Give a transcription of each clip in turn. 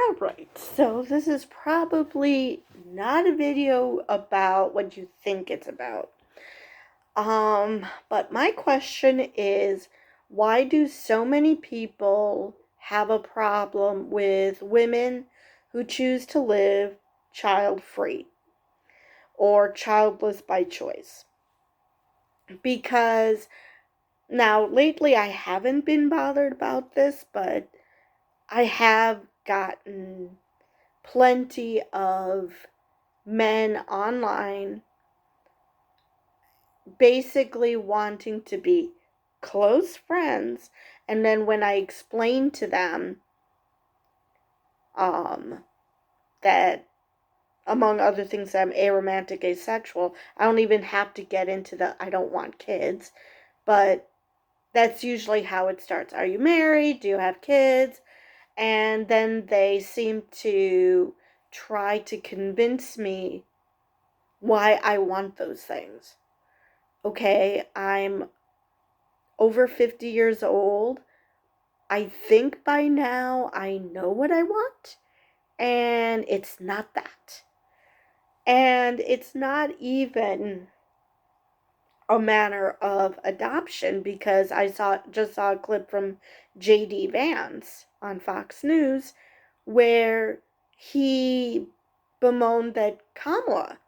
Alright, so this is probably not a video about what you think it's about. But my question is, why do so many people have a problem with women who choose to live child-free or childless by choice? Because now lately I haven't been bothered about this, but I have gotten plenty of men online basically wanting to be close friends, and then when I explain to them um, that among other things I'm aromantic asexual, I don't even have to get into the I don't want kids, but that's usually how it starts. Are you married? Do you have kids? And then they seem to try to convince me why I want those things. Okay, I'm over 50 years old. I think by now I know what I want, and it's not that. And it's not even a matter of adoption because just saw a clip from JD Vance on Fox News where he bemoaned that Kamala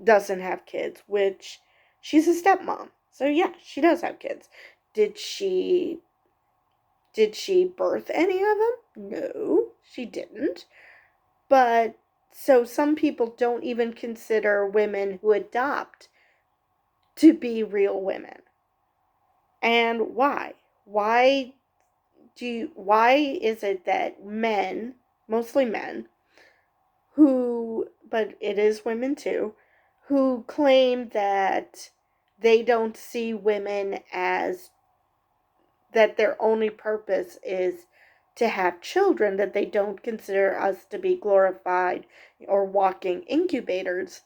doesn't have kids, which she's a stepmom. So yeah, she does have kids. Did she did she birth any of them? No, she didn't. But so some people don't even consider women who adopt to be real women. And why? Why is it that men, mostly men, but it is women too, who claim that they don't see women as that their only purpose is to have children, that they don't consider us to be glorified or walking incubators.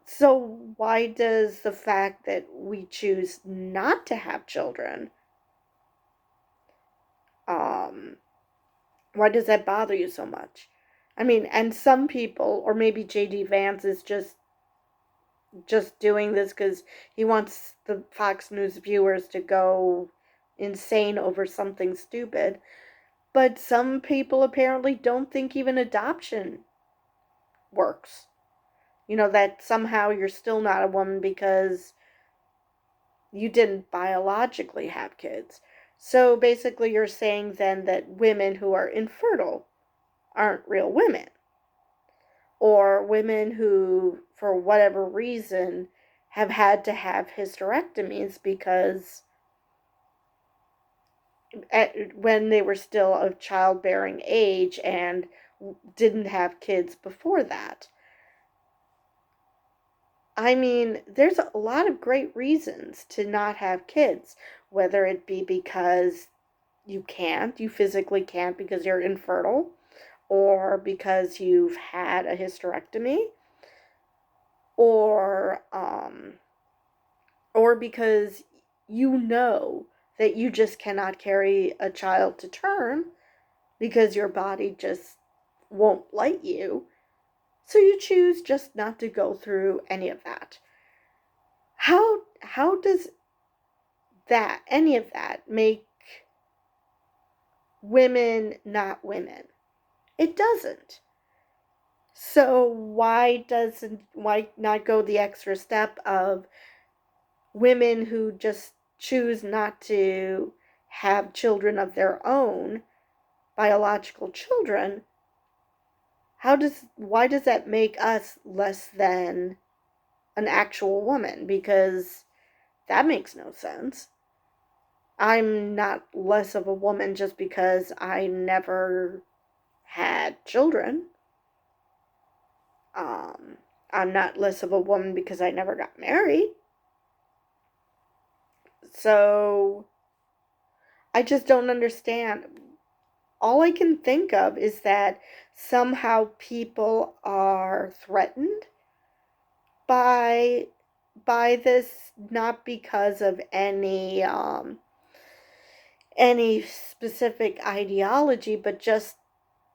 So, why does the fact that we choose not to have children, um, why does that bother you so much? I mean, and some people, or maybe JD Vance is just doing this because he wants the Fox News viewers to go insane over something stupid. But some people apparently don't think even adoption works. You know, that somehow you're still not a woman because you didn't biologically have kids. So basically, you're saying then that women who are infertile aren't real women. Or women who, for whatever reason, have had to have hysterectomies because when they were still of childbearing age and didn't have kids before that. I mean, there's a lot of great reasons to not have kids, whether it be because you physically can't because you're infertile, or because you've had a hysterectomy, or or because you know that you just cannot carry a child to term because your body just won't let you. So you choose just not to go through any of that. How does any of that make women not women? It doesn't. So why not go the extra step of women who just choose not to have children of their own, biological children? Why does that make us less than an actual woman? Because that makes no sense. I'm not less of a woman just because I never had children. Um, I'm not less of a woman because I never got married. So I just don't understand. All I can think of is that somehow people are threatened by this, not because of any specific ideology, but just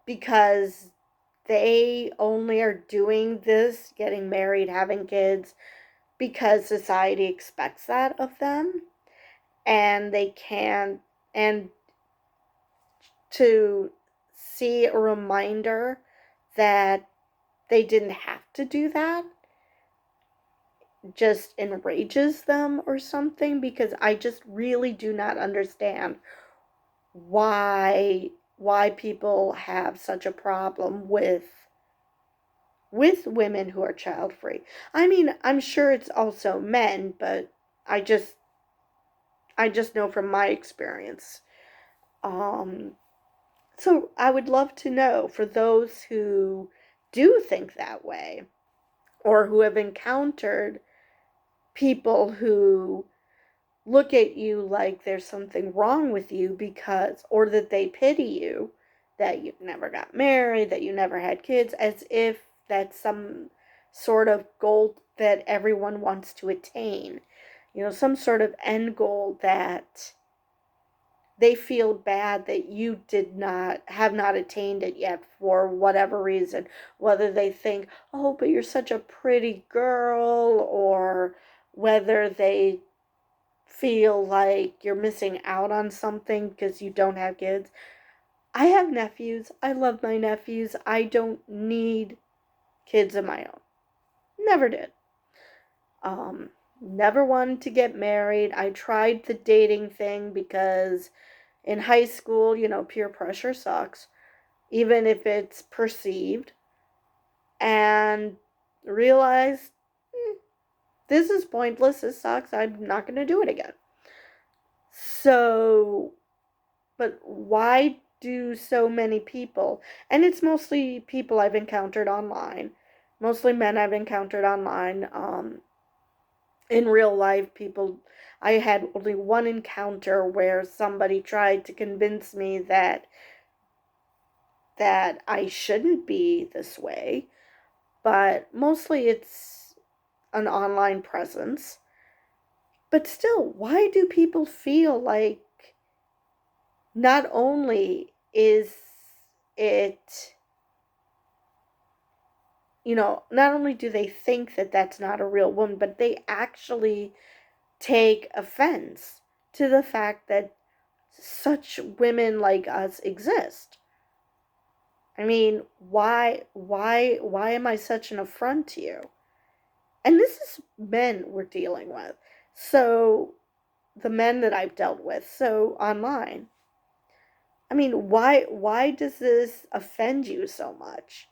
because they only are doing this, getting married, having kids, because society expects that of them, and they can't, and to see a reminder that they didn't have to do that just enrages them or something, because I just really do not understand why people have such a problem with women who are child free. I mean, I'm sure it's also men, but I just I just know from my experience. Um so I would love to know, for those who do think that way, or who have encountered people who look at you like there's something wrong with you, because, or that they pity you, that you never got married, that you never had kids, as if that's some sort of goal that everyone wants to attain. Some sort of end goal that they feel bad that you did not have not attained it yet, for whatever reason, whether they think, oh, but you're such a pretty girl, or whether they feel like you're missing out on something because you don't have kids. I have nephews. I love my nephews. I don't need kids of my own. Never did. Um, Never wanted to get married. I tried the dating thing because in high school, peer pressure sucks, even if it's perceived, and realized this is pointless. This sucks. I'm not going to do it again. So, but why do so many people, and it's mostly people I've encountered online, mostly men I've encountered online, in real life, people, I had only one encounter where somebody tried to convince me that I shouldn't be this way, but mostly it's an online presence. But still, why do people feel like not only is it, not only do they think that that's not a real woman, but they actually take offense to the fact that such women like us exist? I mean, why am I such an affront to you? And this is men we're dealing with. So, the men that I've dealt with, so online. I mean, why does this offend you so much?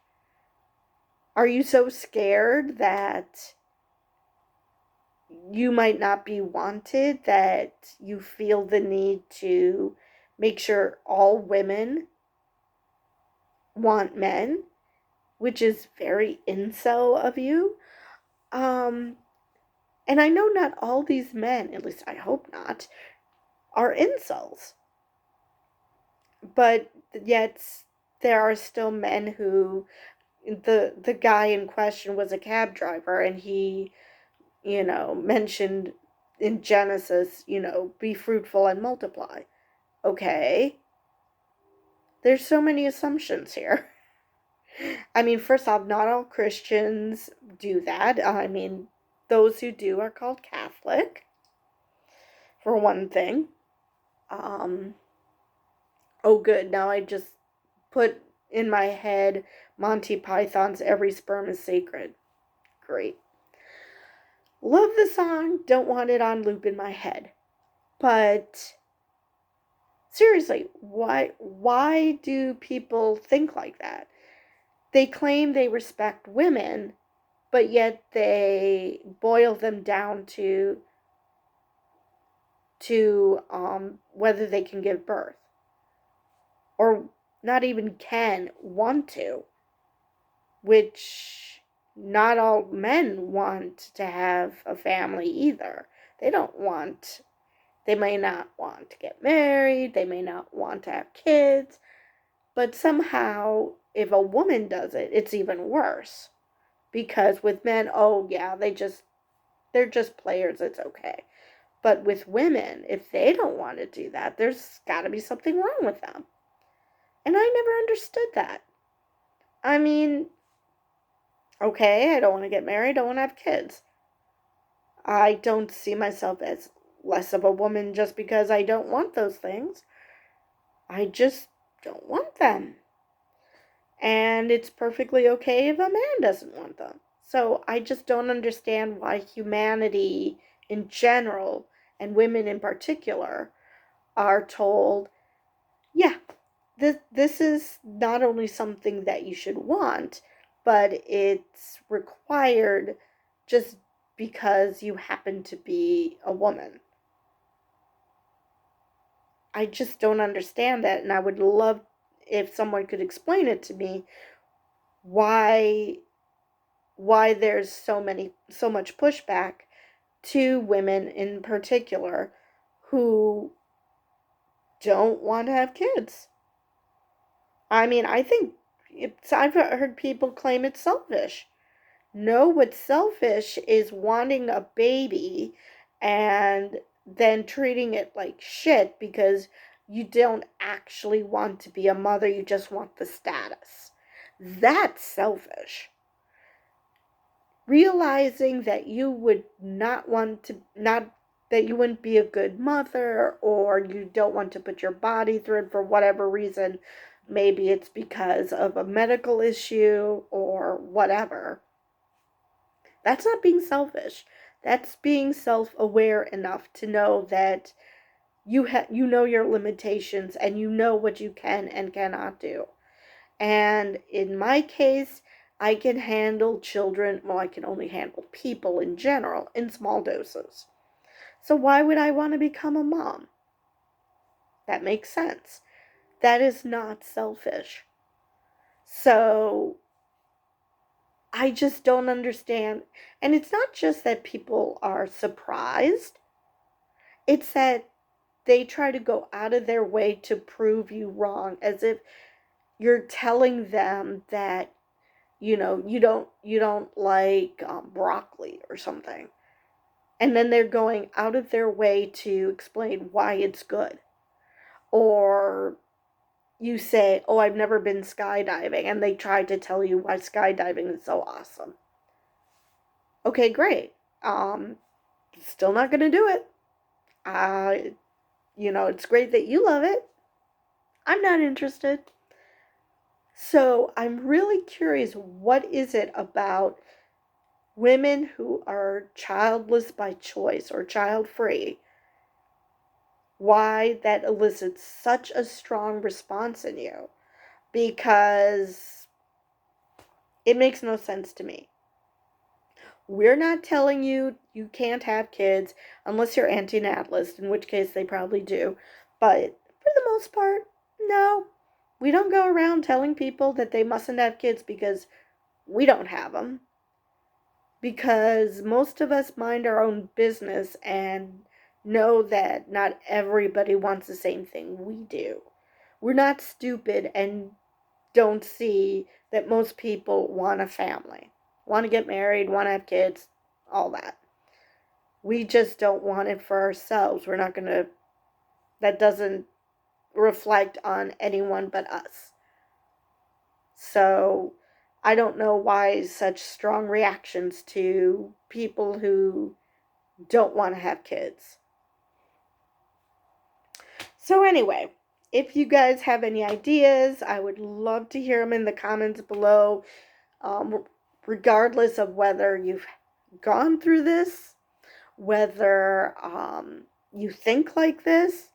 Are you so scared that you might not be wanted, that you feel the need to make sure all women want men, which is very incel of you? Um, and I know not all these men, at least I hope not, are incels, but yet there are still men who, the guy in question was a cab driver, and he, mentioned in Genesis, be fruitful and multiply. Okay. There's so many assumptions here. I mean, first off, not all Christians do that. I mean, those who do are called Catholic, for one thing. Um, oh, good. Now I just put in my head Monty Python's Every Sperm is Sacred. Great. Love the song, don't want it on loop in my head. But seriously, why do people think like that? They claim they respect women, but yet they boil them down to whether they can give birth, or not even can, want to, which not all men want to have a family either. They don't want, they may not want to get married, they may not want to have kids, but somehow if a woman does it, it's even worse. Because with men, oh yeah, they're just players, it's okay. But with women, if they don't want to do that, there's got to be something wrong with them. And I never understood that. I mean, okay, I don't want to get married, I don't want to have kids. I don't see myself as less of a woman just because I don't want those things. I just don't want them. And it's perfectly okay if a man doesn't want them. So I just don't understand why humanity in general, and women in particular, are told, yeah, this is not only something that you should want, but it's required just because you happen to be a woman. I just don't understand that, and I would love if someone could explain it to me, why there's so much pushback to women in particular who don't want to have kids. I mean, I think I've heard people claim it's selfish. No, what's selfish is wanting a baby and then treating it like shit because you don't actually want to be a mother, you just want the status. That's selfish. Realizing that you would not want to, not that you wouldn't be a good mother, or you don't want to put your body through it for whatever reason. Maybe it's because of a medical issue or whatever. That's not being selfish. That's being self-aware enough to know that you know your limitations and you know what you can and cannot do. And in my case, I can handle children, well, I can only handle people in general in small doses. So why would I want to become a mom? That makes sense. That is not selfish. So I just don't understand. And it's not just that people are surprised, it's that they try to go out of their way to prove you wrong, as if you're telling them that you don't like broccoli or something, and then they're going out of their way to explain why it's good. Or you say, oh, I've never been skydiving, and they try to tell you why skydiving is so awesome. Okay, great. Still not gonna do it. It's great that you love it. I'm not interested. So I'm really curious, what is it about women who are childless by choice or child free, why that elicits such a strong response in you? Because it makes no sense to me. We're not telling you you can't have kids unless you're antinatalist, in which case they probably do. But for the most part, no. We don't go around telling people that they mustn't have kids because we don't have them. Because most of us mind our own business and know that not everybody wants the same thing we do. We're not stupid and don't see that most people want a family, want to get married, want to have kids, all that. We just don't want it for ourselves. We're not going to, that doesn't reflect on anyone but us. So I don't know why such strong reactions to people who don't want to have kids. So anyway, if you guys have any ideas, I would love to hear them in the comments below. Regardless of whether you've gone through this, whether you think like this,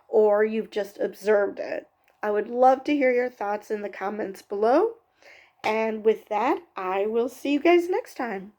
or you've just observed it. I would love to hear your thoughts in the comments below. And with that, I will see you guys next time.